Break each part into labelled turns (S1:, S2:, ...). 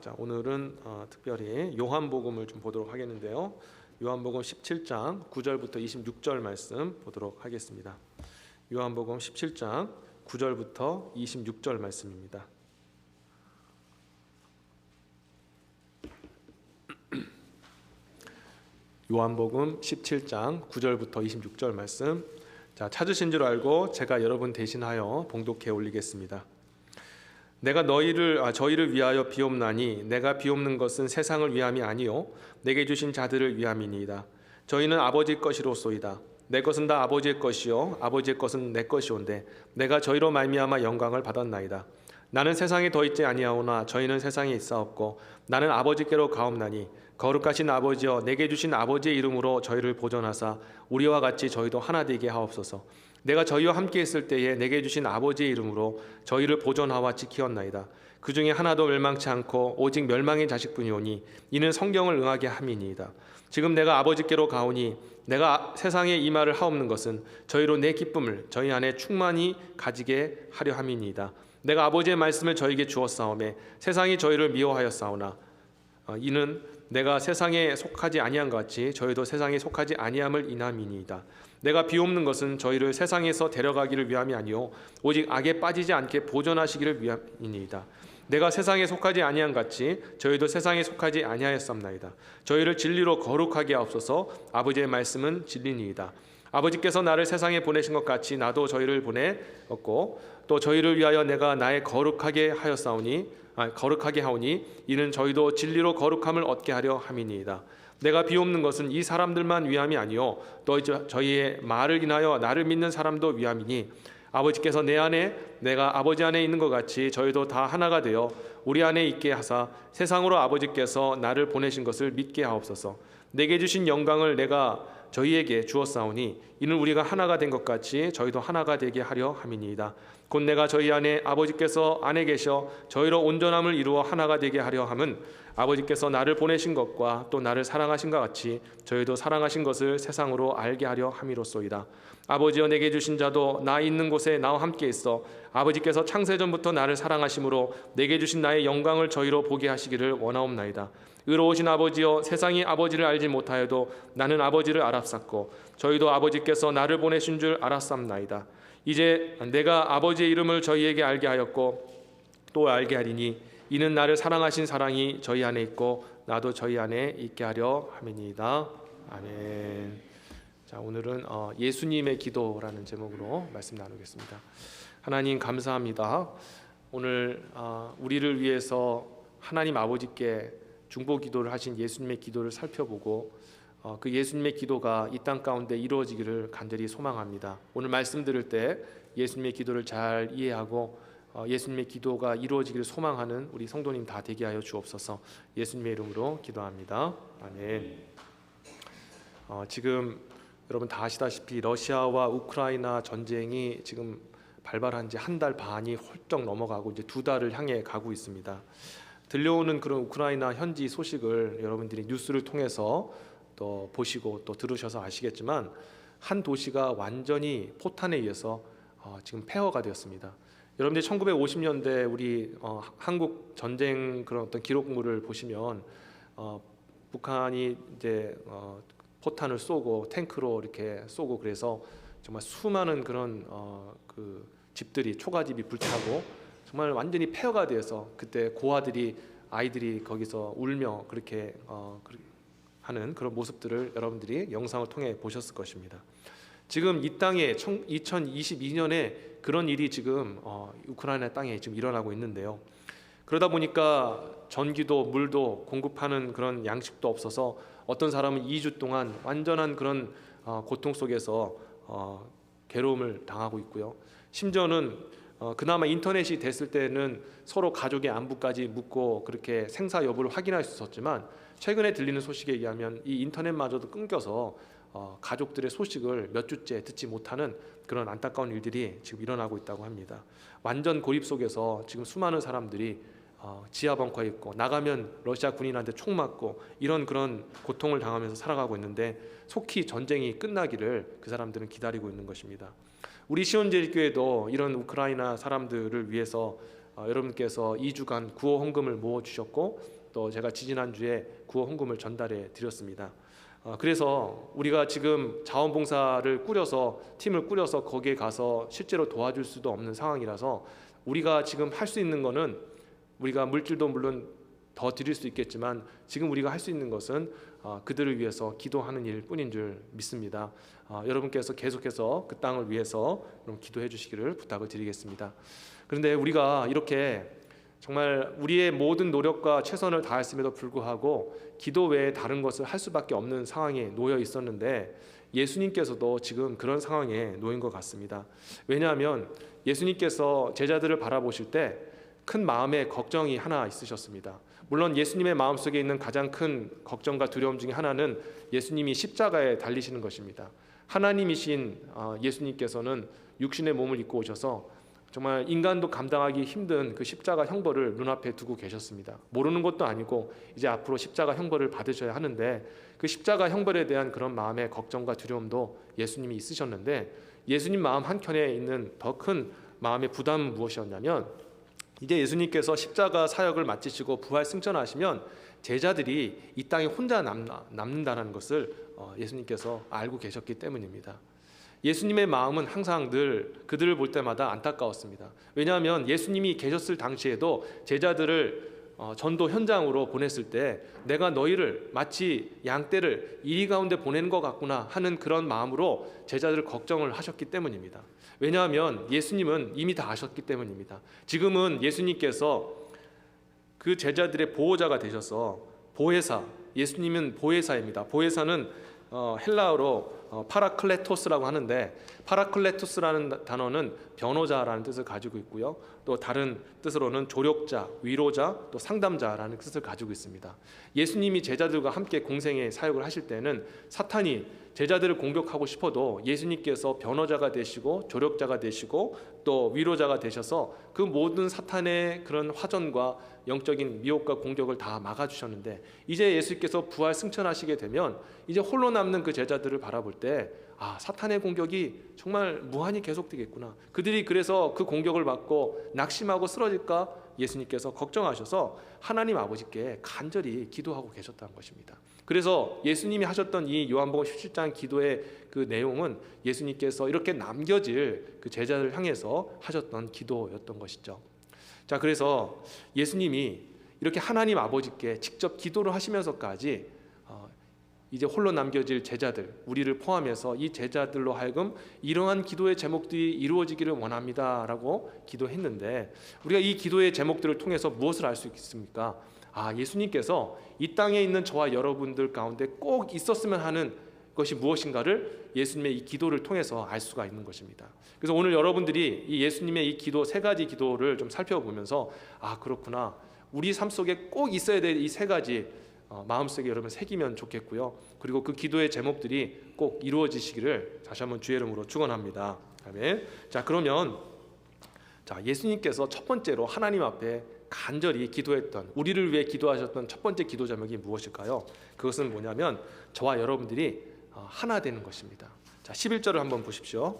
S1: 자, 오늘은 특별히 요한복음을 좀 보도록 하겠는데요. 요한복음 17장 9절부터 26절 말씀 보도록 하겠습니다. 요한복음 17장 9절부터 26절 말씀입니다. 요한복음 17장 9절부터 26절 말씀. 자, 찾으신 줄 알고 제가 여러분 대신하여 봉독해 올리겠습니다. 내가 저희를 위하여 비옵나니 내가 비옵는 것은 세상을 위함이 아니요 내게 주신 자들을 위함이니이다. 저희는 아버지 것이로소이다. 내 것은 다 아버지의 것이요 아버지의 것은 내 것이온데 내가 저희로 말미암아 영광을 받았나이다. 나는 세상에 더 있지 아니하오나 저희는 세상에 있사옵고 나는 아버지께로 가옵나니 거룩하신 아버지여 내게 주신 아버지의 이름으로 저희를 보존하사 우리와 같이 저희도 하나 되게 하옵소서. 내가 저희와 함께 있을 때에 내게 주신 아버지의 이름으로 저희를 보존하와 지키었나이다. 그 중에 하나도 멸망치 않고 오직 멸망의 자식뿐이오니 이는 성경을 응하게 함이니이다. 지금 내가 아버지께로 가오니 내가 세상에 이 말을 하옵는 것은 저희로 내 기쁨을 저희 안에 충만히 가지게 하려 함이니이다. 내가 아버지의 말씀을 저희에게 주었사오매 세상이 저희를 미워하였사오나 이는 내가 세상에 속하지 아니한 것 같이 저희도 세상에 속하지 아니함을 인함이니이다. 내가 비옵는 것은 저희를 세상에서 데려가기를 위함이 아니요 오직 악에 빠지지 않게 보존하시기를 위함이니이다. 내가 세상에 속하지 아니한 같이 저희도 세상에 속하지 아니하였사옵나이다. 저희를 진리로 거룩하게 하옵소서. 아버지의 말씀은 진리니이다. 아버지께서 나를 세상에 보내신 것 같이 나도 저희를 보내었고 또 저희를 위하여 내가 나의 거룩하게 하오니 이는 저희도 진리로 거룩함을 얻게 하려 함이니이다. 내가 비옵는 것은 이 사람들만 위함이 아니요 또 저희의 말을 인하여 나를 믿는 사람도 위함이니 아버지께서 내 안에 내가 아버지 안에 있는 것 같이 저희도 다 하나가 되어 우리 안에 있게 하사 세상으로 아버지께서 나를 보내신 것을 믿게 하옵소서. 내게 주신 영광을 내가 저희에게 주었사오니 이는 우리가 하나가 된 것 같이 저희도 하나가 되게 하려 함이니이다. 곧 내가 저희 안에 아버지께서 안에 계셔 저희로 온전함을 이루어 하나가 되게 하려 함은 아버지께서 나를 보내신 것과 또 나를 사랑하신 것 같이 저희도 사랑하신 것을 세상으로 알게 하려 함이로소이다. 아버지여 내게 주신 자도 나 있는 곳에 나와 함께 있어 아버지께서 창세전부터 나를 사랑하심으로 내게 주신 나의 영광을 저희로 보게 하시기를 원하옵나이다. 의로우신 아버지여 세상이 아버지를 알지 못하여도 나는 아버지를 알았사고 저희도 아버지께서 나를 보내신 줄 알았사옵나이다. 이제 내가 아버지의 이름을 저희에게 알게 하였고 또 알게 하리니 이는 나를 사랑하신 사랑이 저희 안에 있고 나도 저희 안에 있게 하려 함이니이다. 아멘. 자, 오늘은 예수님의 기도라는 제목으로 말씀 나누겠습니다. 하나님 감사합니다. 오늘 우리를 위해서 하나님 아버지께 중보 기도를 하신 예수님의 기도를 살펴보고 그 예수님의 기도가 이 땅 가운데 이루어지기를 간절히 소망합니다. 오늘 말씀 들을 때 예수님의 기도를 잘 이해하고 예수님의 기도가 이루어지기를 소망하는 우리 성도님 다 되게 하여 주옵소서. 예수님의 이름으로 기도합니다. 아멘. 지금 여러분 다 아시다시피 러시아와 우크라이나 전쟁이 지금 발발한 지 한 달 반이 훌쩍 넘어가고 이제 2달을 향해 가고 있습니다. 들려오는 그런 우크라이나 현지 소식을 여러분들이 뉴스를 통해서 또 보시고 또 들으셔서 아시겠지만 한 도시가 완전히 포탄에 의해서 지금 폐허가 되었습니다. 여러분들이 1950년대 우리 한국 전쟁 그런 어떤 기록물을 보시면 북한이 이제 포탄을 쏘고 탱크로 이렇게 쏘고 그래서 정말 수많은 그런 그 집들이 초가집이 불타고 정말 완전히 폐허가 되어서 그때 고아들이 아이들이 거기서 울며 그렇게 하는 그런 모습들을 여러분들이 영상을 통해 보셨을 것입니다. 지금 이 땅에 2022년에 그런 일이 지금 우크라이나 땅에 지금 일어나고 있는데요. 그러다 보니까 전기도 물도 공급하는 그런 양식도 없어서 어떤 사람은 2주 동안 완전한 그런 고통 속에서 괴로움을 당하고 있고요. 심지어는 그나마 인터넷이 됐을 때는 서로 가족의 안부까지 묻고 그렇게 생사 여부를 확인할 수 있었지만 최근에 들리는 소식에 의하면 이 인터넷마저도 끊겨서 가족들의 소식을 몇 주째 듣지 못하는 그런 안타까운 일들이 지금 일어나고 있다고 합니다. 완전 고립 속에서 지금 수많은 사람들이 지하 벙커에 있고 나가면 러시아 군인한테 총 맞고 이런 그런 고통을 당하면서 살아가고 있는데 속히 전쟁이 끝나기를 그 사람들은 기다리고 있는 것입니다. 우리 시온제일교회도 이런 우크라이나 사람들을 위해서 여러분께서 2주간 구호 헌금을 모아 주셨고 또 제가 지지난주에 구호 헌금을 전달해 드렸습니다. 그래서 우리가 지금 자원봉사를 꾸려서 팀을 꾸려서 거기에 가서 실제로 도와줄 수도 없는 상황이라서 우리가 지금 할 수 있는 거는 우리가 물질도 물론 더 드릴 수 있겠지만 지금 우리가 할 수 있는 것은 그들을 위해서 기도하는 일 뿐인 줄 믿습니다. 여러분께서 계속해서 그 땅을 위해서 기도해 주시기를 부탁을 드리겠습니다. 그런데 우리가 이렇게 정말 우리의 모든 노력과 최선을 다했음에도 불구하고 기도 외에 다른 것을 할 수밖에 없는 상황에 놓여 있었는데 예수님께서도 지금 그런 상황에 놓인 것 같습니다. 왜냐하면 예수님께서 제자들을 바라보실 때 큰 마음의 걱정이 하나 있으셨습니다. 물론 예수님의 마음속에 있는 가장 큰 걱정과 두려움 중에 하나는 예수님이 십자가에 달리시는 것입니다. 하나님이신 예수님께서는 육신의 몸을 입고 오셔서 정말 인간도 감당하기 힘든 그 십자가 형벌을 눈앞에 두고 계셨습니다. 모르는 것도 아니고 이제 앞으로 십자가 형벌을 받으셔야 하는데 그 십자가 형벌에 대한 그런 마음의 걱정과 두려움도 예수님이 있으셨는데 예수님 마음 한켠에 있는 더 큰 마음의 부담은 무엇이었냐면 이제 예수님께서 십자가 사역을 마치시고 부활 승천하시면 제자들이 이 땅에 혼자 남는다는 것을 예수님께서 알고 계셨기 때문입니다. 예수님의 마음은 항상 늘 그들을 볼 때마다 안타까웠습니다. 왜냐하면 예수님이 계셨을 당시에도 제자들을 전도 현장으로 보냈을 때 내가 너희를 마치 양떼를 이리 가운데 보내는 것 같구나 하는 그런 마음으로 제자들을 걱정을 하셨기 때문입니다. 왜냐하면 예수님은 이미 다 아셨기 때문입니다. 지금은 예수님께서 그 제자들의 보호자가 되셔서 보혜사, 예수님은 보혜사입니다. 보혜사는 헬라어로 파라클레토스라고 하는데 파라클레토스라는 단어는 변호자라는 뜻을 가지고 있고요. 또 다른 뜻으로는 조력자, 위로자, 또 상담자라는 뜻을 가지고 있습니다. 예수님이 제자들과 함께 공생의 사역을 하실 때는 사탄이 제자들을 공격하고 싶어도 예수님께서 변호자가 되시고 조력자가 되시고 또 위로자가 되셔서 그 모든 사탄의 그런 화전과 영적인 미혹과 공격을 다 막아주셨는데 이제 예수님께서 부활 승천하시게 되면 이제 홀로 남는 그 제자들을 바라볼 때 사탄의 공격이 정말 무한히 계속되겠구나. 그들이 그래서 그 공격을 받고 낙심하고 쓰러질까 예수님께서 걱정하셔서 하나님 아버지께 간절히 기도하고 계셨다는 것입니다. 그래서 예수님이 하셨던 이 요한복음 17장 기도의 그 내용은 예수님께서 이렇게 남겨질 그 제자를 향해서 하셨던 기도였던 것이죠. 자, 그래서 예수님이 이렇게 하나님 아버지께 직접 기도를 하시면서까지 이제 홀로 남겨질 제자들, 우리를 포함해서 이 제자들로 하여금 이러한 기도의 제목들이 이루어지기를 원합니다라고 기도했는데 우리가 이 기도의 제목들을 통해서 무엇을 알 수 있습니까? 예수님께서 이 땅에 있는 저와 여러분들 가운데 꼭 있었으면 하는 것이 무엇인가를 예수님의 이 기도를 통해서 알 수가 있는 것입니다. 그래서 오늘 여러분들이 이 예수님의 이 기도 세 가지 기도를 좀 살펴보면서 그렇구나, 우리 삶 속에 꼭 있어야 될 이 세 가지 마음속에 여러분 새기면 좋겠고요. 그리고 그 기도의 제목들이 꼭 이루어지시기를 다시 한번 주의 이름으로 축원합니다. 아멘. 자, 그러면 예수님께서 첫 번째로 하나님 앞에 간절히 기도했던, 우리를 위해 기도하셨던 첫 번째 기도 제목이 무엇일까요? 그것은 뭐냐면 저와 여러분들이 하나 되는 것입니다. 자, 11절을 한번 보십시오.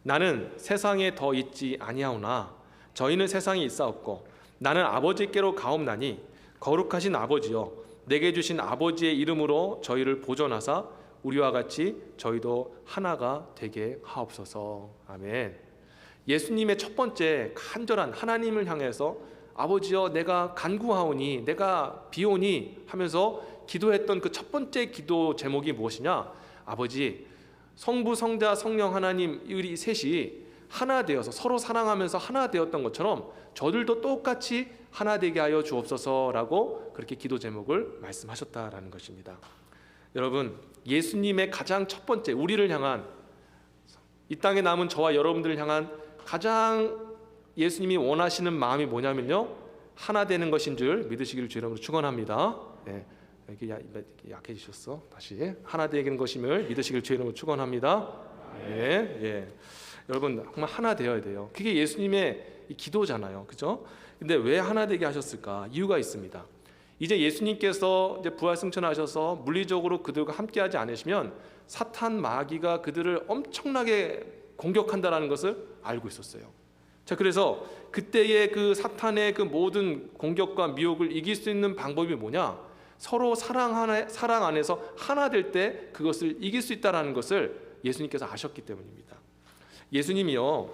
S1: 나는 세상에 더 있지 아니하오나 저희는 세상에 있사옵고 나는 아버지께로 가옵나니 거룩하신 아버지여 내게 주신 아버지의 이름으로 저희를 보존하사 우리와 같이 저희도 하나가 되게 하옵소서. 아멘. 예수님의 첫 번째 간절한 하나님을 향해서 아버지여 내가 간구하오니 내가 비오니 하면서 기도했던 그 첫 번째 기도 제목이 무엇이냐? 아버지, 성부, 성자, 성령 하나님 우리 셋이 하나 되어서 서로 사랑하면서 하나 되었던 것처럼 저들도 똑같이 하나 되게 하여 주옵소서라고 그렇게 기도 제목을 말씀하셨다라는 것입니다. 여러분, 예수님의 가장 첫 번째 우리를 향한, 이 땅에 남은 저와 여러분들을 향한 가장 예수님이 원하시는 마음이 뭐냐면요, 하나 되는 것인 줄 믿으시기를 주의 이름으로 축원합니다. 네, 이렇게 약해지셨어. 다시 하나 되는 것임을 믿으시기를 주의 이름으로 축원합니다. 예. 여러분 정말 하나 되어야 돼요. 그게 예수님의 기도잖아요, 그죠? 근데 왜 하나 되게 하셨을까? 이유가 있습니다. 이제 예수님께서 이제 부활 승천하셔서 물리적으로 그들과 함께하지 않으시면 사탄 마귀가 그들을 엄청나게 공격한다라는 것을 알고 있었어요. 자, 그래서 그때의 그 사탄의 그 모든 공격과 미혹을 이길 수 있는 방법이 뭐냐? 서로 사랑 안에서 하나 될 때 그것을 이길 수 있다는 것을 예수님께서 아셨기 때문입니다. 예수님이요,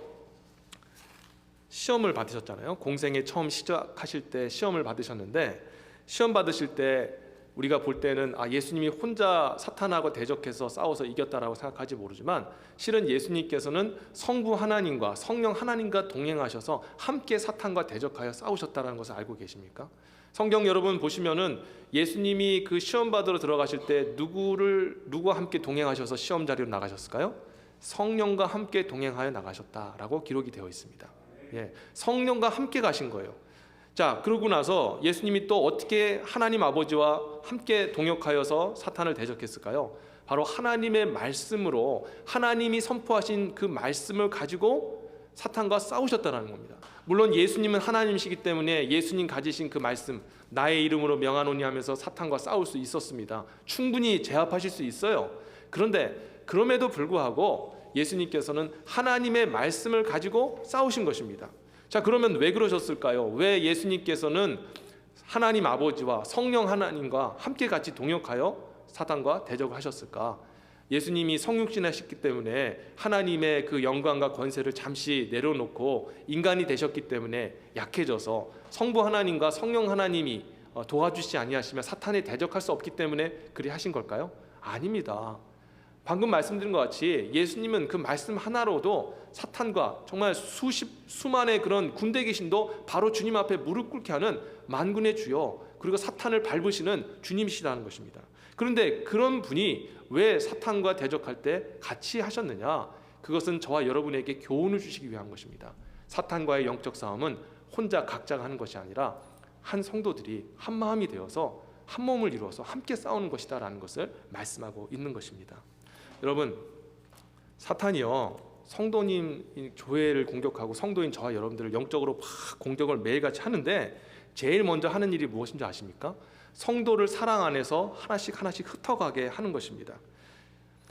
S1: 시험을 받으셨잖아요. 공생에 처음 시작하실 때 시험을 받으셨는데, 시험 받으실 때 우리가 볼 때는 예수님이 혼자 사탄하고 대적해서 싸워서 이겼다라고 생각할지 모르지만, 실은 예수님께서는 성부 하나님과 성령 하나님과 동행하셔서 함께 사탄과 대적하여 싸우셨다는 것을 알고 계십니까? 성경 여러분 보시면은 예수님이 그 시험 받으러 들어가실 때 누구와 함께 동행하셔서 시험 자리로 나가셨을까요? 성령과 함께 동행하여 나가셨다라고 기록이 되어 있습니다. 예, 성령과 함께 가신 거예요. 자, 그러고 나서 예수님이 또 어떻게 하나님 아버지와 함께 동역하여서 사탄을 대적했을까요? 바로 하나님의 말씀으로, 하나님이 선포하신 그 말씀을 가지고 사탄과 싸우셨다는 겁니다. 물론 예수님은 하나님이시기 때문에 예수님 가지신 그 말씀, 나의 이름으로 명하노니 하면서 사탄과 싸울 수 있었습니다. 충분히 제압하실 수 있어요. 그런데 그럼에도 불구하고 예수님께서는 하나님의 말씀을 가지고 싸우신 것입니다. 자, 그러면 왜 그러셨을까요? 왜 예수님께서는 하나님 아버지와 성령 하나님과 함께 같이 동역하여 사탄과 대적을 하셨을까? 예수님이 성육신하셨기 때문에 하나님의 그 영광과 권세를 잠시 내려놓고 인간이 되셨기 때문에 약해져서 성부 하나님과 성령 하나님이 도와주시지 아니하시면 사탄에 대적할 수 없기 때문에 그리 하신 걸까요? 아닙니다. 방금 말씀드린 것 같이 예수님은 그 말씀 하나로도 사탄과 정말 수만의 그런 군대 귀신도 바로 주님 앞에 무릎 꿇게 하는 만군의 주여, 그리고 사탄을 밟으시는 주님이시라는 것입니다. 그런데 그런 분이 왜 사탄과 대적할 때 같이 하셨느냐? 그것은 저와 여러분에게 교훈을 주시기 위한 것입니다. 사탄과의 영적 싸움은 혼자 각자가 하는 것이 아니라 한 성도들이 한 마음이 되어서 한 몸을 이루어서 함께 싸우는 것이다 라는 것을 말씀하고 있는 것입니다. 여러분, 사탄이요, 성도님 교회를 공격하고 성도인 저와 여러분들을 영적으로 막 공격을 매일같이 하는데 제일 먼저 하는 일이 무엇인지 아십니까? 성도를 사랑 안에서 하나씩 흩어가게 하는 것입니다.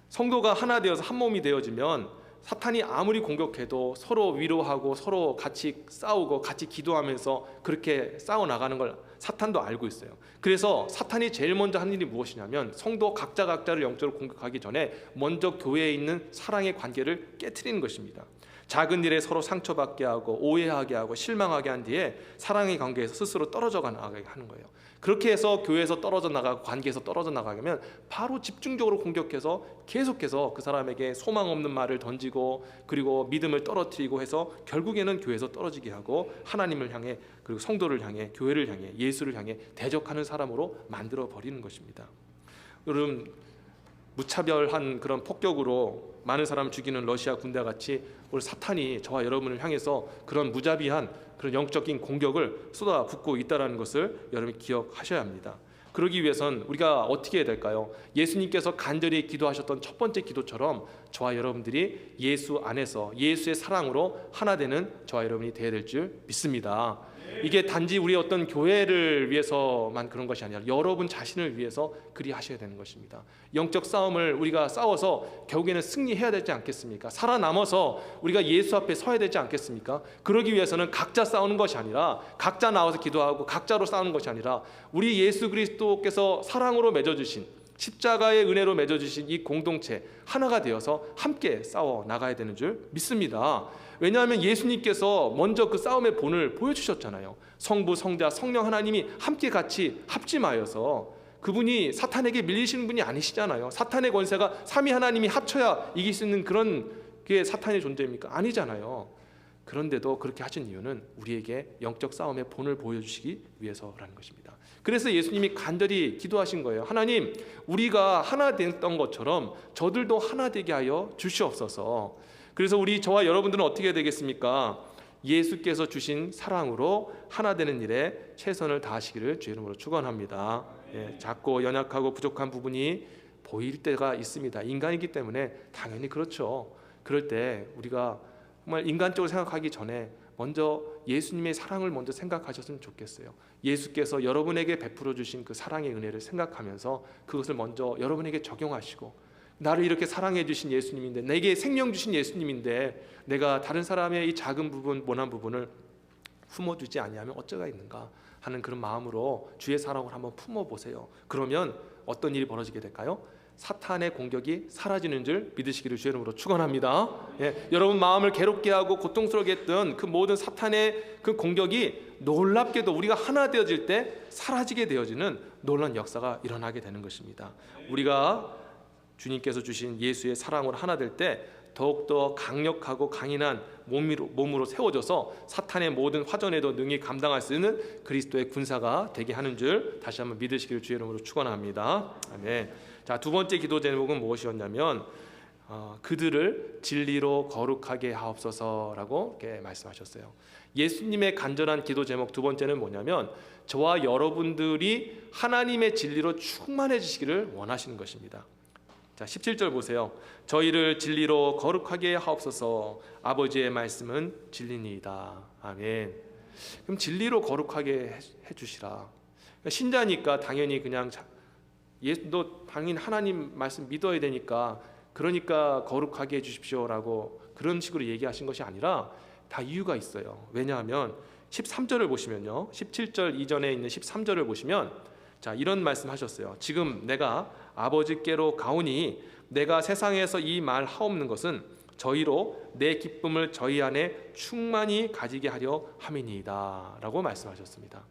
S1: 성도가 하나 되어서 한 몸이 되어지면 사탄이 아무리 공격해도 서로 위로하고 서로 같이 싸우고 같이 기도하면서 그렇게 싸워나가는 걸 사탄도 알고 있어요. 그래서 사탄이 제일 먼저 하는 일이 무엇이냐면 성도 각자를 영적으로 공격하기 전에 먼저 교회에 있는 사랑의 관계를 깨트리는 것입니다. 작은 일에 서로 상처받게 하고 오해하게 하고 실망하게 한 뒤에 사랑의 관계에서 스스로 떨어져 나가게 하는 거예요. 그렇게 해서 교회에서 떨어져 나가고 관계에서 떨어져 나가면 바로 집중적으로 공격해서 계속해서 그 사람에게 소망 없는 말을 던지고 그리고 믿음을 떨어뜨리고 해서 결국에는 교회에서 떨어지게 하고 하나님을 향해, 그리고 성도를 향해, 교회를 향해, 예수를 향해 대적하는 사람으로 만들어 버리는 것입니다. 여러분, 무차별한 그런 폭격으로 많은 사람을 죽이는 러시아 군대와 같이 오늘 사탄이 저와 여러분을 향해서 그런 무자비한 그런 영적인 공격을 쏟아붓고 있다는 것을 여러분이 기억하셔야 합니다. 그러기 위해선 우리가 어떻게 해야 될까요? 예수님께서 간절히 기도하셨던 첫 번째 기도처럼 저와 여러분들이 예수 안에서 예수의 사랑으로 하나 되는 저와 여러분이 되어야 될 줄 믿습니다. 이게 단지 우리 어떤 교회를 위해서만 그런 것이 아니라 여러분 자신을 위해서 그리 하셔야 되는 것입니다. 영적 싸움을 우리가 싸워서 결국에는 승리해야 되지 않겠습니까? 살아남아서 우리가 예수 앞에 서야 되지 않겠습니까? 그러기 위해서는 각자 싸우는 것이 아니라, 각자 나와서 기도하고 각자로 싸우는 것이 아니라 우리 예수 그리스도께서 사랑으로 맺어주신, 십자가의 은혜로 맺어주신 이 공동체 하나가 되어서 함께 싸워 나가야 되는 줄 믿습니다. 왜냐하면 예수님께서 먼저 그 싸움의 본을 보여주셨잖아요. 성부, 성자, 성령 하나님이 함께 같이 합심하여서, 그분이 사탄에게 밀리시는 분이 아니시잖아요. 사탄의 권세가 삼위 하나님이 합쳐야 이길 수 있는 그런 게 사탄의 존재입니까? 아니잖아요. 그런데도 그렇게 하신 이유는 우리에게 영적 싸움의 본을 보여주시기 위해서라는 것입니다. 그래서 예수님이 간절히 기도하신 거예요. 하나님, 우리가 하나 됐던 것처럼 저들도 하나 되게 하여 주시옵소서. 그래서 저와 여러분들은 어떻게 해야 되겠습니까? 예수께서 주신 사랑으로 하나 되는 일에 최선을 다하시기를 주의 이름으로 축원합니다. 작고 연약하고 부족한 부분이 보일 때가 있습니다. 인간이기 때문에 당연히 그렇죠. 그럴 때 우리가 정말 인간적으로 생각하기 전에 먼저 예수님의 사랑을 먼저 생각하셨으면 좋겠어요. 예수께서 여러분에게 베풀어 주신 그 사랑의 은혜를 생각하면서 그것을 먼저 여러분에게 적용하시고, 나를 이렇게 사랑해 주신 예수님인데, 내게 생명 주신 예수님인데 내가 다른 사람의 이 작은 부분, 모난 부분을 품어주지 아니하면 어쩌가 있는가 하는 그런 마음으로 주의 사랑을 한번 품어보세요. 그러면 어떤 일이 벌어지게 될까요? 사탄의 공격이 사라지는 줄 믿으시기를 주의 이름으로 축원합니다. 여러분 마음을 괴롭게 하고 고통스럽게 했던 그 모든 사탄의 그 공격이 놀랍게도 우리가 하나 되어질 때 사라지게 되어지는 놀라운 역사가 일어나게 되는 것입니다. 우리가 주님께서 주신 예수의 사랑으로 하나 될 때 더욱더 강력하고 강인한 몸으로 세워져서 사탄의 모든 화전에도 능히 감당할 수 있는 그리스도의 군사가 되게 하는 줄 다시 한번 믿으시기를 주의 이름으로 축원합니다. 아멘. 자, 두 번째 기도 제목은 무엇이었냐면 그들을 진리로 거룩하게 하옵소서라고 이렇게 말씀하셨어요. 예수님의 간절한 기도 제목 두 번째는 뭐냐면 저와 여러분들이 하나님의 진리로 충만해지시기를 원하시는 것입니다. 자, 17절 보세요. 저희를 진리로 거룩하게 하옵소서. 아버지의 말씀은 진리니이다. 아멘. 그럼 진리로 거룩하게 해주시라. 신자니까 당연히 그냥 너 당연히 하나님 말씀 믿어야 되니까 그러니까 거룩하게 해주십시오라고 그런 식으로 얘기하신 것이 아니라 다 이유가 있어요. 왜냐하면 13절을 보시면요, 17절 이전에 있는 13절을 보시면 자, 이런 말씀하셨어요. 지금 내가 아버지께로 가오니 내가 세상에서 이 말 하옵는 것은 저희로 내 기쁨을 저희 안에 충만히 가지게 하려 함이니이다 라고 말씀하셨습니다.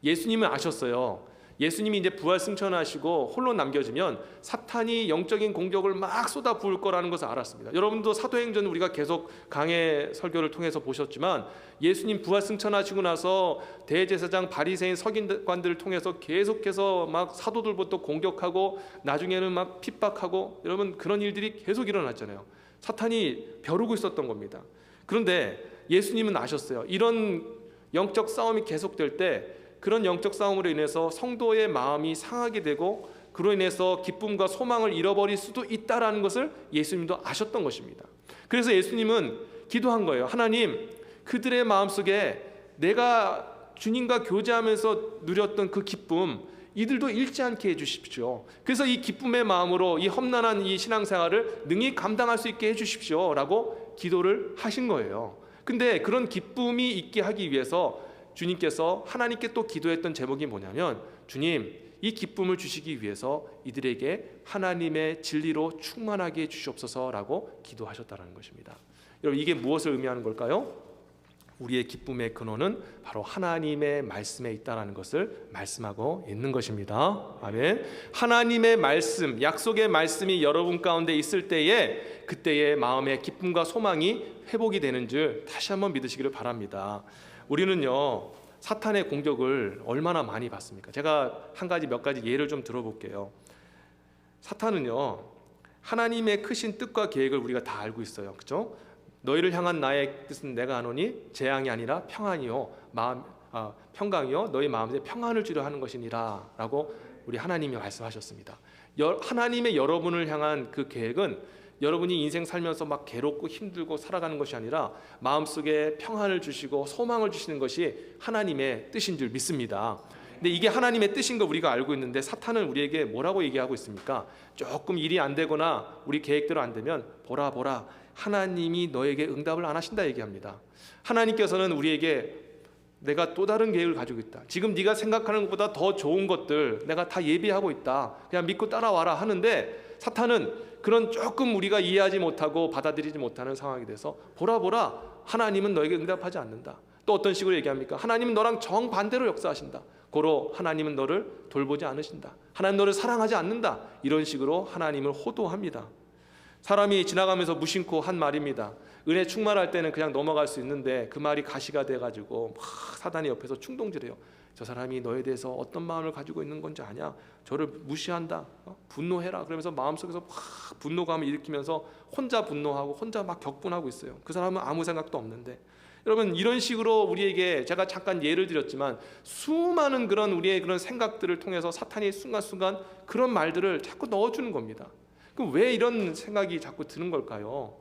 S1: 예수님은 아셨어요. 예수님이 이제 부활 승천하시고 홀로 남겨지면 사탄이 영적인 공격을 막 쏟아 부을 거라는 것을 알았습니다. 여러분도 사도행전 우리가 계속 강해 설교를 통해서 보셨지만 예수님 부활 승천하시고 나서 대제사장 바리새인 서기관들을 통해서 계속해서 막 사도들부터 공격하고 나중에는 막 핍박하고 여러분 그런 일들이 계속 일어났잖아요. 사탄이 벼르고 있었던 겁니다. 그런데 예수님은 아셨어요. 이런 영적 싸움이 계속될 때 그런 영적 싸움으로 인해서 성도의 마음이 상하게 되고 그로 인해서 기쁨과 소망을 잃어버릴 수도 있다라는 것을 예수님도 아셨던 것입니다. 그래서 예수님은 기도한 거예요. 하나님, 그들의 마음속에 내가 주님과 교제하면서 누렸던 그 기쁨 이들도 잃지 않게 해주십시오. 그래서 이 기쁨의 마음으로 이 험난한 이 신앙생활을 능히 감당할 수 있게 해주십시오 라고 기도를 하신 거예요. 근데 그런 기쁨이 있게 하기 위해서 주님께서 하나님께 또 기도했던 제목이 뭐냐면 주님, 이 기쁨을 주시기 위해서 이들에게 하나님의 진리로 충만하게 해주시옵소서라고 기도하셨다는 것입니다. 여러분 이게 무엇을 의미하는 걸까요? 우리의 기쁨의 근원은 바로 하나님의 말씀에 있다는 것을 말씀하고 있는 것입니다. 아멘. 하나님의 말씀, 약속의 말씀이 여러분 가운데 있을 때에 그때의 마음의 기쁨과 소망이 회복이 되는 줄 다시 한번 믿으시기를 바랍니다. 우리는요 사탄의 공격을 얼마나 많이 받습니까? 제가 몇 가지 예를 좀 들어볼게요. 사탄은요 하나님의 크신 뜻과 계획을 우리가 다 알고 있어요. 그렇죠? 너희를 향한 나의 뜻은 내가 아노니 재앙이 아니라 평안이요 평강이요 너희 마음에 평안을 주려 하는 것이니라 라고 우리 하나님이 말씀하셨습니다. 하나님의 여러분을 향한 그 계획은 여러분이 인생 살면서 막 괴롭고 힘들고 살아가는 것이 아니라 마음속에 평안을 주시고 소망을 주시는 것이 하나님의 뜻인 줄 믿습니다. 근데 이게 하나님의 뜻인 거 우리가 알고 있는데 사탄은 우리에게 뭐라고 얘기하고 있습니까? 조금 일이 안 되거나 우리 계획대로 안 되면 보라 하나님이 너에게 응답을 안 하신다 얘기합니다. 하나님께서는 우리에게 내가 또 다른 계획을 가지고 있다. 지금 네가 생각하는 것보다 더 좋은 것들 내가 다 예비하고 있다. 그냥 믿고 따라와라 하는데 사탄은 그런 조금 우리가 이해하지 못하고 받아들이지 못하는 상황이 돼서 보라 하나님은 너에게 응답하지 않는다. 또 어떤 식으로 얘기합니까? 하나님은 너랑 정반대로 역사하신다. 고로 하나님은 너를 돌보지 않으신다. 하나님 너를 사랑하지 않는다. 이런 식으로 하나님을 호도합니다. 사람이 지나가면서 무심코 한 말입니다. 은혜 충만할 때는 그냥 넘어갈 수 있는데 그 말이 가시가 돼가지고 막 사단이 옆에서 충동질해요. 저 사람이 너에 대해서 어떤 마음을 가지고 있는 건지 아냐? 저를 무시한다. 분노해라. 그러면서 마음속에서 막 분노감을 일으키면서 혼자 분노하고 혼자 막 격분하고 있어요. 그 사람은 아무 생각도 없는데. 여러분 이런 식으로 우리에게 제가 잠깐 예를 드렸지만 수많은 그런 우리의 그런 생각들을 통해서 사탄이 순간순간 그런 말들을 자꾸 넣어주는 겁니다. 그럼 왜 이런 생각이 자꾸 드는 걸까요?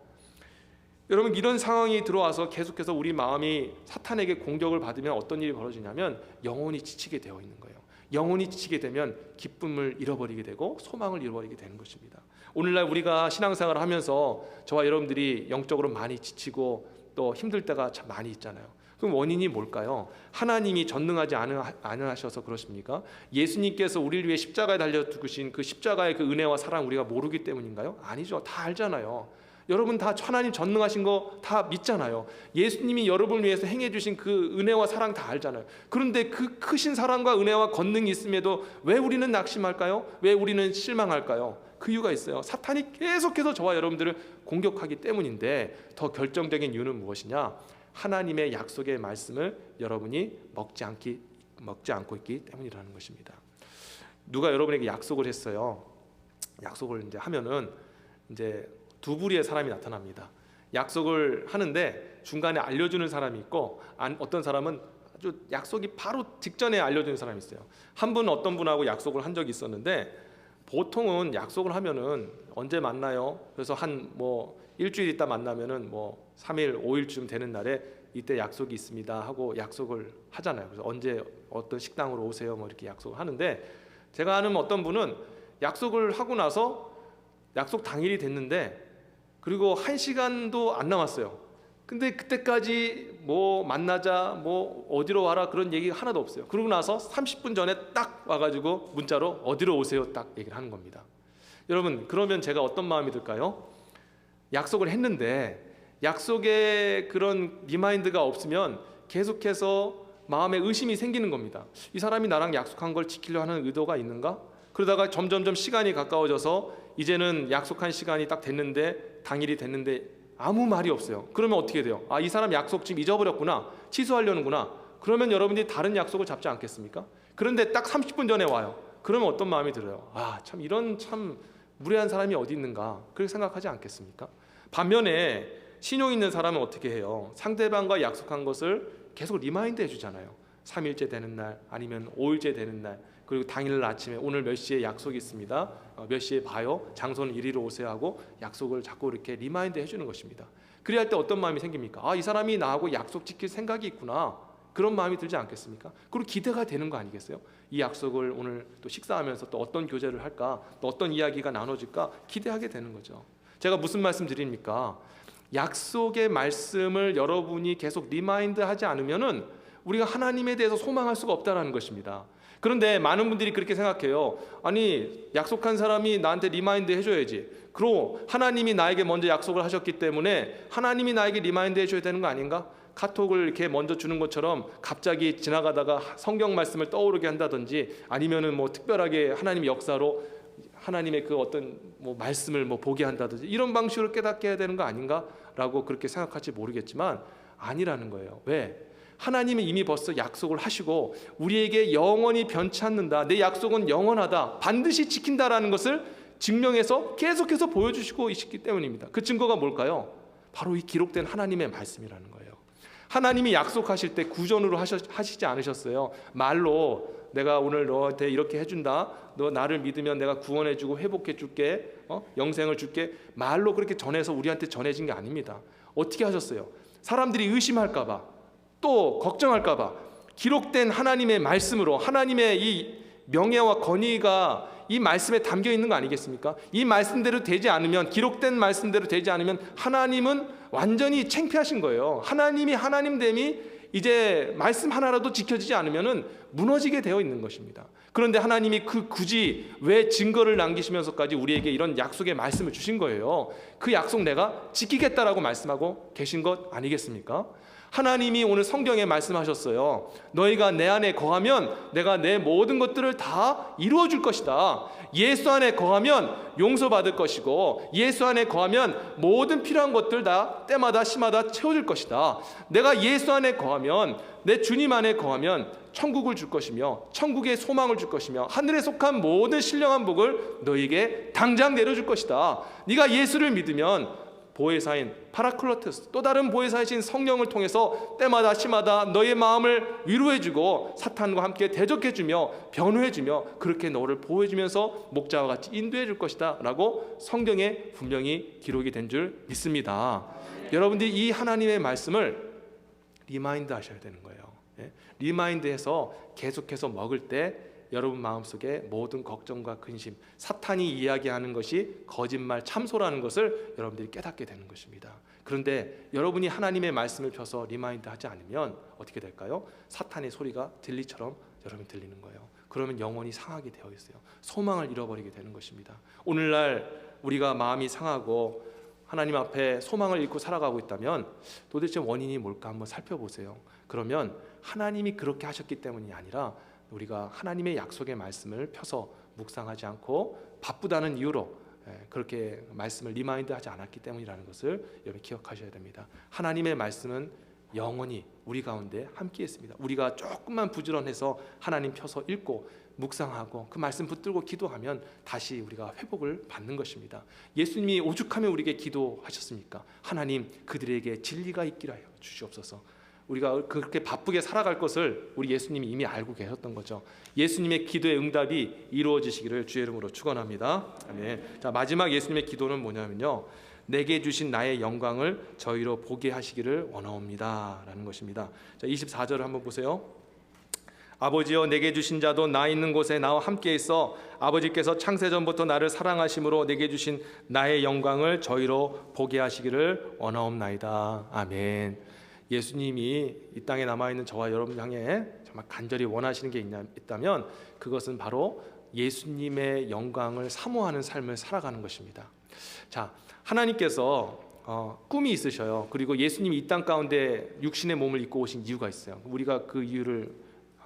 S1: 여러분 이런 상황이 들어와서 계속해서 우리 마음이 사탄에게 공격을 받으면 어떤 일이 벌어지냐면 영혼이 지치게 되어 있는 거예요. 영혼이 지치게 되면 기쁨을 잃어버리게 되고 소망을 잃어버리게 되는 것입니다. 오늘날 우리가 신앙생활을 하면서 저와 여러분들이 영적으로 많이 지치고 또 힘들 때가 참 많이 있잖아요. 그럼 원인이 뭘까요? 하나님이 전능하지 않으셔서 그렇습니까? 예수님께서 우리를 위해 십자가에 달려 죽으신 그 십자가의 그 은혜와 사랑 우리가 모르기 때문인가요? 아니죠. 다 알잖아요. 여러분 다 하나님 전능하신 거 다 믿잖아요. 예수님이 여러분을 위해서 행해 주신 그 은혜와 사랑 다 알잖아요. 그런데 그 크신 사랑과 은혜와 권능이 있음에도 왜 우리는 낙심할까요? 왜 우리는 실망할까요? 그 이유가 있어요. 사탄이 계속해서 저와 여러분들을 공격하기 때문인데, 더 결정적인 이유는 무엇이냐? 하나님의 약속의 말씀을 여러분이 먹지 않고 있기 때문이라는 것입니다. 누가 여러분에게 약속을 했어요. 약속을 이제 하면은 이제 두 부류의 사람이 나타납니다. 약속을 하는데 중간에 알려주는 사람이 있고, 어떤 사람은 아주 약속이 바로 직전에 알려주는 사람이 있어요. 한 분은 어떤 분하고 약속을 한 적이 있었는데, 보통은 약속을 하면은 언제 만나요? 그래서 한 일주일 있다 만나면은 3일, 5일쯤 되는 날에 이때 약속이 있습니다 하고 약속을 하잖아요. 그래서 언제 어떤 식당으로 오세요 이렇게 약속을 하는데, 제가 아는 어떤 분은 약속을 하고 나서 약속 당일이 됐는데 그리고 1시간도 안 남았어요. 근데 그때까지 만나자 어디로 와라 그런 얘기가 하나도 없어요. 그러고 나서 30분 전에 딱 와가지고 문자로 어디로 오세요 딱 얘기를 하는 겁니다. 여러분, 그러면 제가 어떤 마음이 들까요? 약속을 했는데 약속에 그런 리마인드가 없으면 계속해서 마음에 의심이 생기는 겁니다. 이 사람이 나랑 약속한 걸 지키려 하는 의도가 있는가? 그러다가 점점점 시간이 가까워져서 이제는 약속한 시간이 딱 됐는데, 당일이 됐는데 아무 말이 없어요. 그러면 어떻게 돼요? 이 사람 약속 지금 잊어버렸구나, 취소하려는구나. 그러면 여러분들이 다른 약속을 잡지 않겠습니까? 그런데 딱 30분 전에 와요. 그러면 어떤 마음이 들어요? 참 이런 참 무례한 사람이 어디 있는가, 그렇게 생각하지 않겠습니까? 반면에 신용 있는 사람은 어떻게 해요? 상대방과 약속한 것을 계속 리마인드 해주잖아요. 3일째 되는 날, 아니면 5일째 되는 날, 그리고 당일날 아침에 오늘 몇 시에 약속이 있습니다, 몇 시에 봐요, 장소는 이리로 오세요 하고 약속을 자꾸 이렇게 리마인드 해주는 것입니다. 그래야 할 때 어떤 마음이 생깁니까? 이 사람이 나하고 약속 지킬 생각이 있구나, 그런 마음이 들지 않겠습니까? 그리고 기대가 되는 거 아니겠어요? 이 약속을 오늘 또 식사하면서 또 어떤 교제를 할까, 또 어떤 이야기가 나눠질까 기대하게 되는 거죠. 제가 무슨 말씀 드립니까? 약속의 말씀을 여러분이 계속 리마인드 하지 않으면은 우리가 하나님에 대해서 소망할 수가 없다는 것입니다. 그런데 많은 분들이 그렇게 생각해요. 아니, 약속한 사람이 나한테 리마인드 해줘야지. 그리고 하나님이 나에게 먼저 약속을 하셨기 때문에 하나님이 나에게 리마인드 해줘야 되는 거 아닌가? 카톡을 이렇게 먼저 주는 것처럼 갑자기 지나가다가 성경 말씀을 떠오르게 한다든지, 아니면은 특별하게 하나님의 역사로 하나님의 그 어떤 말씀을 보게 한다든지, 이런 방식으로 깨닫게 해야 되는 거 아닌가라고 그렇게 생각할지 모르겠지만 아니라는 거예요. 왜? 하나님은 이미 벌써 약속을 하시고 우리에게 영원히 변치 않는다, 내 약속은 영원하다, 반드시 지킨다라는 것을 증명해서 계속해서 보여주시고 있기 때문입니다. 그 증거가 뭘까요? 바로 이 기록된 하나님의 말씀이라는 거예요. 하나님이 약속하실 때 구전으로 하시지 않으셨어요. 말로 내가 오늘 너한테 이렇게 해준다, 너 나를 믿으면 내가 구원해주고 회복해줄게, 영생을 줄게, 말로 그렇게 전해서 우리한테 전해진 게 아닙니다. 어떻게 하셨어요? 사람들이 의심할까봐, 또 걱정할까봐 기록된 하나님의 말씀으로, 하나님의 이 명예와 권위가 이 말씀에 담겨 있는 거 아니겠습니까? 이 말씀대로 되지 않으면, 기록된 말씀대로 되지 않으면 하나님은 완전히 창피하신 거예요. 하나님이 하나님됨이 이제 말씀 하나라도 지켜지지 않으면 무너지게 되어 있는 것입니다. 그런데 하나님이 굳이 왜 증거를 남기시면서까지 우리에게 이런 약속의 말씀을 주신 거예요? 그 약속 내가 지키겠다라고 말씀하고 계신 것 아니겠습니까? 하나님이 오늘 성경에 말씀하셨어요. 너희가 내 안에 거하면 내가 내 모든 것들을 다 이루어 줄 것이다. 예수 안에 거하면 용서받을 것이고, 예수 안에 거하면 모든 필요한 것들 다 때마다 시마다 채워줄 것이다. 내가 예수 안에 거하면, 내 주님 안에 거하면 천국을 줄 것이며, 천국의 소망을 줄 것이며, 하늘에 속한 모든 신령한 복을 너희에게 당장 내려줄 것이다. 네가 예수를 믿으면 보혜사인 파라클로토스, 또 다른 보혜사이신 성령을 통해서 때마다 시마다 너의 마음을 위로해주고 사탄과 함께 대적해주며 변호해주며, 그렇게 너를 보호해주면서 목자와 같이 인도해줄 것이다 라고 성경에 분명히 기록이 된 줄 믿습니다. 여러분들이 이 하나님의 말씀을 리마인드 하셔야 되는 거예요. 리마인드해서 계속해서 먹을 때 여러분 마음속에 모든 걱정과 근심, 사탄이 이야기하는 것이 거짓말, 참소라는 것을 여러분들이 깨닫게 되는 것입니다. 그런데 여러분이 하나님의 말씀을 펴서 리마인드 하지 않으면 어떻게 될까요? 사탄의 소리가 들리처럼 여러분이 들리는 거예요. 그러면 영혼이 상하게 되어 있어요. 소망을 잃어버리게 되는 것입니다. 오늘날 우리가 마음이 상하고 하나님 앞에 소망을 잃고 살아가고 있다면 도대체 원인이 뭘까 한번 살펴보세요. 그러면 하나님이 그렇게 하셨기 때문이 아니라 우리가 하나님의 약속의 말씀을 펴서 묵상하지 않고 바쁘다는 이유로 그렇게 말씀을 리마인드 하지 않았기 때문이라는 것을 여러분 기억하셔야 됩니다. 하나님의 말씀은 영원히 우리 가운데 함께 있습니다. 우리가 조금만 부지런해서 하나님 펴서 읽고 묵상하고 그 말씀 붙들고 기도하면 다시 우리가 회복을 받는 것입니다. 예수님이 오죽하면 우리에게 기도하셨습니까? 하나님 그들에게 진리가 있기를 하여 주시옵소서. 우리가 그렇게 바쁘게 살아갈 것을 우리 예수님이 이미 알고 계셨던 거죠. 예수님의 기도의 응답이 이루어지시기를 주의 이름으로 축원합니다. 아멘. 자, 마지막 예수님의 기도는 뭐냐면요, 내게 주신 나의 영광을 저희로 보게 하시기를 원하옵니다 라는 것입니다. 자, 24절을 한번 보세요. 아버지여, 내게 주신 자도 나 있는 곳에 나와 함께 있어 아버지께서 창세전부터 나를 사랑하심으로 내게 주신 나의 영광을 저희로 보게 하시기를 원하옵나이다. 아멘. 예수님이 이 땅에 남아있는 저와 여러분 향해 정말 간절히 원하시는 게 있다면 그것은 바로 예수님의 영광을 사모하는 삶을 살아가는 것입니다. 자, 하나님께서 꿈이 있으셔요. 그리고 예수님이 이 땅 가운데 육신의 몸을 입고 오신 이유가 있어요. 우리가 그 이유를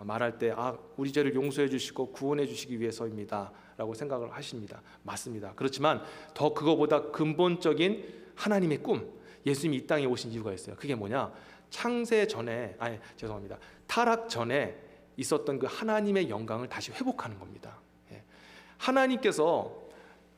S1: 말할 때 우리 죄를 용서해 주시고 구원해 주시기 위해서입니다 라고 생각을 하십니다. 맞습니다. 그렇지만 더 그거보다 근본적인 하나님의 꿈, 예수님이 이 땅에 오신 이유가 있어요. 그게 뭐냐? 타락 전에 있었던 그 하나님의 영광을 다시 회복하는 겁니다. 하나님께서,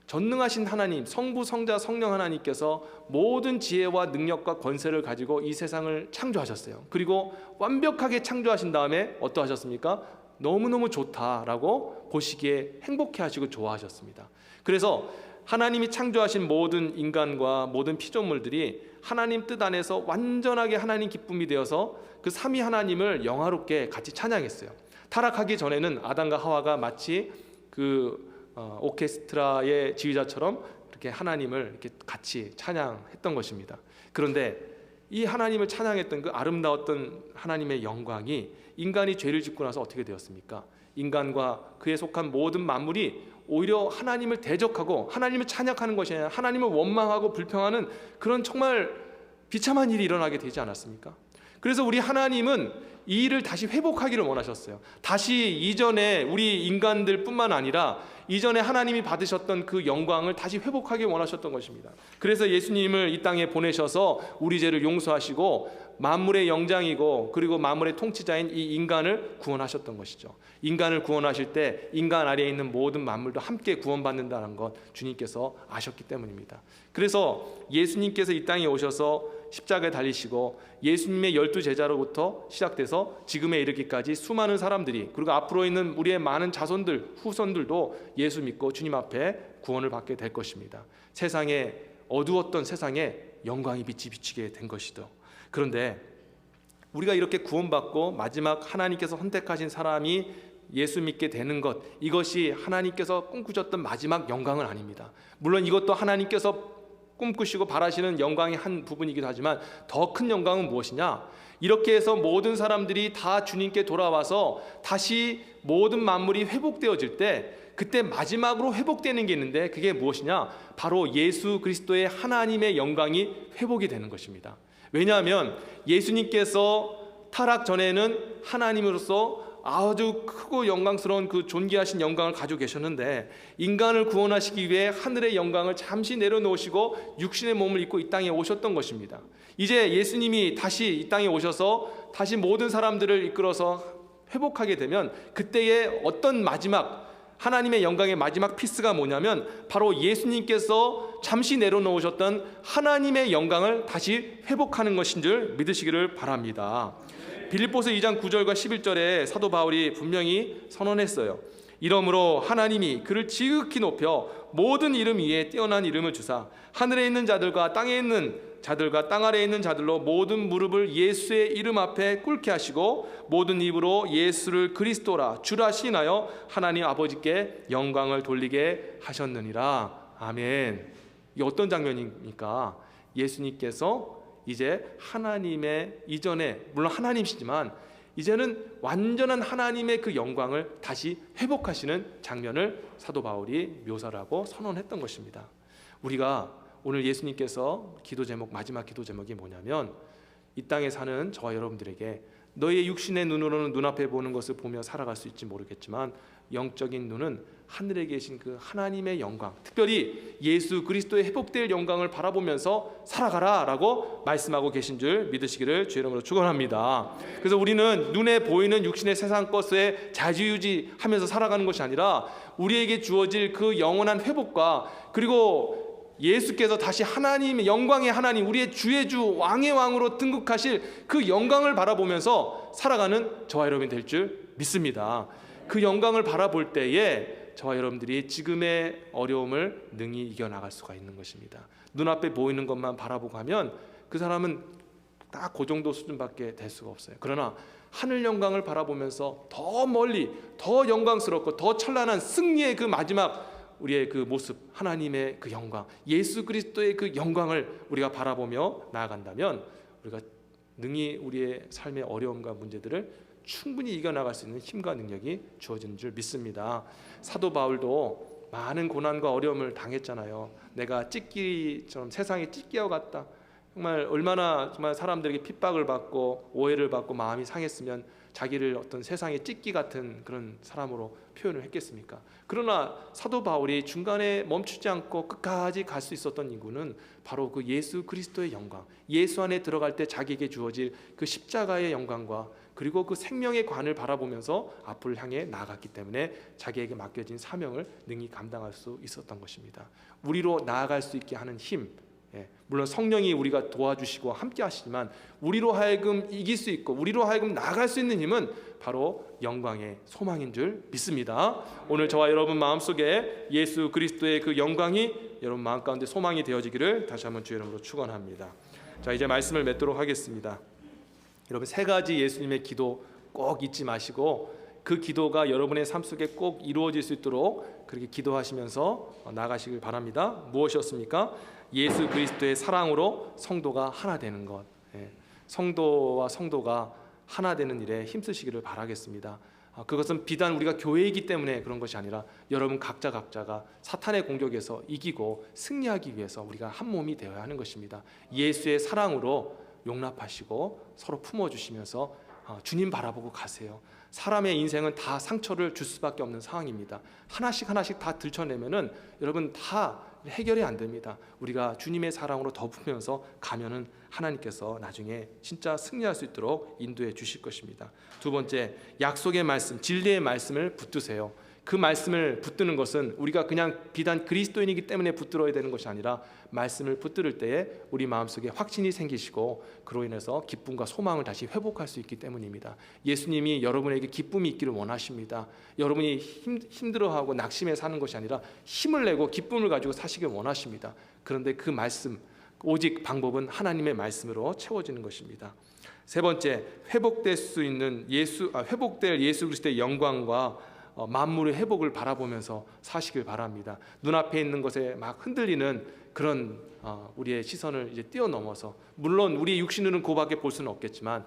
S1: 전능하신 하나님, 성부, 성자, 성령 하나님께서 모든 지혜와 능력과 권세를 가지고 이 세상을 창조하셨어요. 그리고 완벽하게 창조하신 다음에 어떠하셨습니까? 너무너무 좋다라고 보시기에 행복해 하시고 좋아하셨습니다. 그래서 하나님이 창조하신 모든 인간과 모든 피조물들이 하나님 뜻 안에서 완전하게 하나님 기쁨이 되어서 그 삼위 하나님을 영화롭게 같이 찬양했어요. 타락하기 전에는 아담과 하와가 마치 오케스트라의 지휘자처럼 이렇게 하나님을 이렇게 같이 찬양했던 것입니다. 그런데 이 하나님을 찬양했던 그 아름다웠던 하나님의 영광이 인간이 죄를 짓고 나서 어떻게 되었습니까? 인간과 그에 속한 모든 만물이 오히려 하나님을 대적하고 하나님을 찬양하는 것이 아니라 하나님을 원망하고 불평하는 그런 정말 비참한 일이 일어나게 되지 않았습니까? 그래서 우리 하나님은 이 일을 다시 회복하기를 원하셨어요. 다시 이전에 우리 인간들 뿐만 아니라 이전에 하나님이 받으셨던 그 영광을 다시 회복하기 원하셨던 것입니다. 그래서 예수님을 이 땅에 보내셔서 우리 죄를 용서하시고 만물의 영장이고 그리고 만물의 통치자인 이 인간을 구원하셨던 것이죠. 인간을 구원하실 때 인간 아래에 있는 모든 만물도 함께 구원받는다는 것 주님께서 아셨기 때문입니다. 그래서 예수님께서 이 땅에 오셔서 십자가에 달리시고 예수님의 12제자로부터 시작돼서 지금에 이르기까지 수많은 사람들이, 그리고 앞으로 있는 우리의 많은 자손들, 후손들도 예수 믿고 주님 앞에 구원을 받게 될 것입니다. 세상에, 어두웠던 세상에 영광이 빛이 비치게 된 것이죠. 그런데 우리가 이렇게 구원받고 마지막 하나님께서 선택하신 사람이 예수 믿게 되는 것, 이것이 하나님께서 꿈꾸셨던 마지막 영광은 아닙니다. 물론 이것도 하나님께서 꿈꾸시고 바라시는 영광의 한 부분이기도 하지만 더 큰 영광은 무엇이냐? 이렇게 해서 모든 사람들이 다 주님께 돌아와서 다시 모든 만물이 회복되어질 때 그때 마지막으로 회복되는 게 있는데 그게 무엇이냐? 바로 예수 그리스도의 하나님의 영광이 회복이 되는 것입니다. 왜냐하면 예수님께서 타락 전에는 하나님으로서 아주 크고 영광스러운 그 존귀하신 영광을 가지고 계셨는데 인간을 구원하시기 위해 하늘의 영광을 잠시 내려놓으시고 육신의 몸을 입고 이 땅에 오셨던 것입니다. 이제 예수님이 다시 이 땅에 오셔서 다시 모든 사람들을 이끌어서 회복하게 되면 그때의 어떤 마지막 하나님의 영광의 마지막 피스가 뭐냐면 바로 예수님께서 잠시 내려놓으셨던 하나님의 영광을 다시 회복하는 것인 줄 믿으시기를 바랍니다. 빌립보서 2장 9절과 11절에 사도 바울이 분명히 선언했어요. 이러므로 하나님이 그를 지극히 높여 모든 이름 위에 뛰어난 이름을 주사 하늘에 있는 자들과 땅에 있는 자들과 땅 아래에 있는 자들로 모든 무릎을 예수의 이름 앞에 꿇게 하시고 모든 입으로 예수를 그리스도라 주라 시인하여 하나님 아버지께 영광을 돌리게 하셨느니라. 아멘. 이게 어떤 장면입니까? 예수님께서 이제 하나님의 이전에, 물론 하나님이시지만 이제는 완전한 하나님의 그 영광을 다시 회복하시는 장면을 사도 바울이 묘사를 하고 선언했던 것입니다. 우리가 오늘 예수님께서 기도 제목, 마지막 기도 제목이 뭐냐면, 이 땅에 사는 저와 여러분들에게 너희의 육신의 눈으로는 눈앞에 보는 것을 보며 살아갈 수 있지 모르겠지만 영적인 눈은 하늘에 계신 그 하나님의 영광, 특별히 예수 그리스도의 회복될 영광을 바라보면서 살아가라 라고 말씀하고 계신 줄 믿으시기를 주의 이름으로 축원합니다. 그래서 우리는 눈에 보이는 육신의 세상 것에 좌지우지하면서 살아가는 것이 아니라 우리에게 주어질 그 영원한 회복과, 그리고 예수께서 다시 하나님의 영광의 하나님, 우리의 주의 주 왕의 왕으로 등극하실 그 영광을 바라보면서 살아가는 저와 여러분이 될 줄 믿습니다. 그 영광을 바라볼 때에 저와 여러분들이 지금의 어려움을 능히 이겨나갈 수가 있는 것입니다. 눈앞에 보이는 것만 바라보고 하면 그 사람은 딱 그 정도 수준밖에 될 수가 없어요. 그러나 하늘 영광을 바라보면서 더 멀리, 더 영광스럽고 더 찬란한 승리의 그 마지막 우리의 그 모습, 하나님의 그 영광, 예수 그리스도의 그 영광을 우리가 바라보며 나아간다면 우리가 능히 우리의 삶의 어려움과 문제들을 충분히 이겨나갈 수 있는 힘과 능력이 주어지는 줄 믿습니다. 사도 바울도 많은 고난과 어려움을 당했잖아요. 내가 찢기처럼 세상에 찢기와 같다. 정말 얼마나 정말 사람들에게 핍박을 받고 오해를 받고 마음이 상했으면 자기를 어떤 세상의 찢기 같은 그런 사람으로 표현을 했겠습니까? 그러나 사도 바울이 중간에 멈추지 않고 끝까지 갈 수 있었던 이유는 바로 그 예수 그리스도의 영광, 예수 안에 들어갈 때 자기에게 주어질 그 십자가의 영광과 그리고 그 생명의 관을 바라보면서 앞을 향해 나아갔기 때문에 자기에게 맡겨진 사명을 능히 감당할 수 있었던 것입니다. 우리로 나아갈 수 있게 하는 힘, 물론 성령이 우리가 도와주시고 함께 하시지만 우리로 하여금 이길 수 있고 우리로 하여금 나아갈 수 있는 힘은 바로 영광의 소망인 줄 믿습니다. 오늘 저와 여러분 마음속에 예수 그리스도의 그 영광이 여러분 마음 가운데 소망이 되어지기를 다시 한번 주의 이름으로 축원합니다. 자, 이제 말씀을 맺도록 하겠습니다. 여러분, 세 가지 예수님의 기도 꼭 잊지 마시고 그 기도가 여러분의 삶 속에 꼭 이루어질 수 있도록 그렇게 기도하시면서 나가시길 바랍니다. 무엇이었습니까? 예수 그리스도의 사랑으로 성도가 하나 되는 것, 성도와 성도가 하나 되는 일에 힘쓰시기를 바라겠습니다. 그것은 비단 우리가 교회이기 때문에 그런 것이 아니라 여러분 각자가 사탄의 공격에서 이기고 승리하기 위해서 우리가 한 몸이 되어야 하는 것입니다. 예수의 사랑으로 용납하시고 서로 품어주시면서 주님 바라보고 가세요. 사람의 인생은 다 상처를 줄 수밖에 없는 상황입니다. 하나씩 다 들춰내면은 여러분 다 해결이 안 됩니다. 우리가 주님의 사랑으로 덮으면서 가면은 하나님께서 나중에 진짜 승리할 수 있도록 인도해 주실 것입니다. 두 번째, 약속의 말씀, 진리의 말씀을 붙드세요. 그 말씀을 붙드는 것은 우리가 그냥 비단 그리스도인이기 때문에 붙들어야 되는 것이 아니라 말씀을 붙들을 때에 우리 마음속에 확신이 생기시고 그로 인해서 기쁨과 소망을 다시 회복할 수 있기 때문입니다. 예수님이 여러분에게 기쁨이 있기를 원하십니다. 여러분이 힘들어하고 낙심해 사는 것이 아니라 힘을 내고 기쁨을 가지고 사시길 원하십니다. 그런데 그 말씀, 오직 방법은 하나님의 말씀으로 채워지는 것입니다. 세 번째, 회복될 예수 그리스도의 영광과 만물의 회복을 바라보면서 사시길 바랍니다. 눈앞에 있는 것에 막 흔들리는 그런 우리의 시선을 이제 뛰어넘어서, 물론 우리 육신으로는 그밖에 볼 수는 없겠지만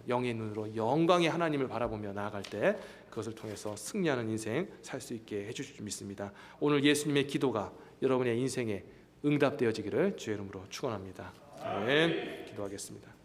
S1: 영의 눈으로 영광의 하나님을 바라보며 나아갈 때 그것을 통해서 승리하는 인생 살 수 있게 해주실 줄 믿습니다. 오늘 예수님의 기도가 여러분의 인생에 응답되어지기를 주의 이름으로 축원합니다. 아멘. 기도하겠습니다.